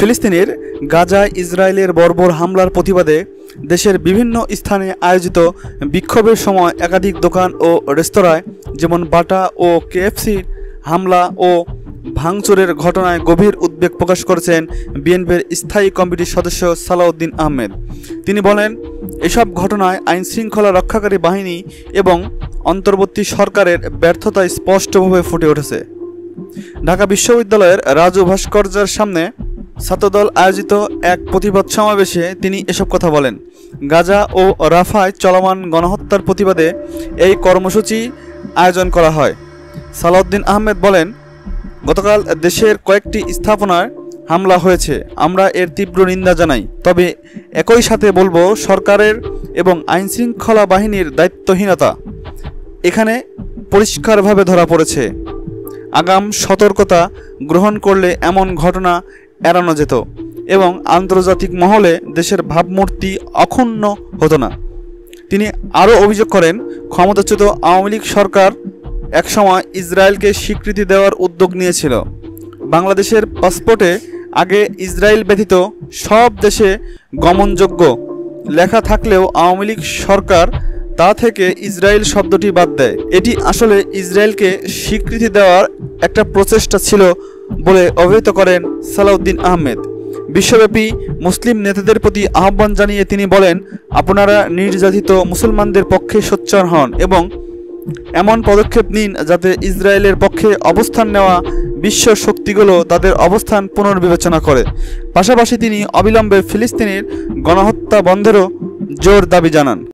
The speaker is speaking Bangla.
ফিলিস্তিনের গাজায় ইসরায়েলের বর্বর হামলার প্রতিবাদে দেশের বিভিন্ন স্থানে আয়োজিত বিক্ষোভের সময় একাধিক দোকান ও রেস্তোরাঁয় যেমন বাটা ও কেএফসির হামলা ও ভাঙচুরের ঘটনায় গভীর উদ্বেগ প্রকাশ করেছেন বিএনপির স্থায়ী কমিটির সদস্য সালাউদ্দিন আহমেদ। তিনি বলেন, এসব ঘটনায় আইনশৃঙ্খলা রক্ষাকারী বাহিনী এবং অন্তর্বর্তী সরকারের ব্যর্থতা স্পষ্টভাবে ফুটে উঠেছে। ঢাকা বিশ্ববিদ্যালয়ের রাজু ভাস্কর্যের সামনে ছাত্রদল আয়োজিত এক প্রতিবাদ সমাবেশে তিনি এসব কথা বলেন। গাজা ও রাফায় চলমান গণহত্যার প্রতিবাদে এই কর্মসূচি আয়োজন করা হয়। সালাউদ্দিন আহমেদ বলেন, গতকাল দেশের কয়েকটি স্থাপনায় হামলা হয়েছে, আমরা এর তীব্র নিন্দা জানাই। তবে একই সাথে বলবো, সরকারের এবং আইনশৃঙ্খলা বাহিনীর দায়িত্বহীনতা এখানে পরিষ্কারভাবে ধরা পড়েছে। আগাম সতর্কতা গ্রহণ করলে এমন ঘটনা এড়ানো যেত এবং আন্তর্জাতিক মহলে দেশের ভাবমূর্তি অক্ষুণ্ণ হতো না। তিনি আরও অভিযোগ করেন, ক্ষমতাচ্যুত আওয়ামী লীগ সরকার একসময় ইসরায়েলকে স্বীকৃতি দেওয়ার উদ্যোগ নিয়েছিল। বাংলাদেশের পাসপোর্টে আগে ইসরায়েল ব্যতীত সব দেশে গমনযোগ্য লেখা থাকলেও আওয়ামী লীগ সরকার তা থেকে ইসরায়েল শব্দটি বাদ দেয়। এটি আসলে ইসরায়েলকে স্বীকৃতি দেওয়ার একটা প্রচেষ্টা ছিল বলে অভিহিত করেন সালাউদ্দিন আহমেদ। বিশ্বব্যাপী মুসলিম নেতাদের প্রতি আহ্বান জানিয়ে তিনি বলেন, আপনারা নির্যাতিত মুসলমানদের পক্ষে সোচ্চার হন এবং এমন পদক্ষেপ নিন যাতে ইসরায়েলের পক্ষে অবস্থান নেওয়া বিশ্ব শক্তিগুলো তাদের অবস্থান পুনর্বিবেচনা করে। পাশাপাশি তিনি অবিলম্বে ফিলিস্তিনের গণহত্যা বন্ধেরও জোর দাবি জানান।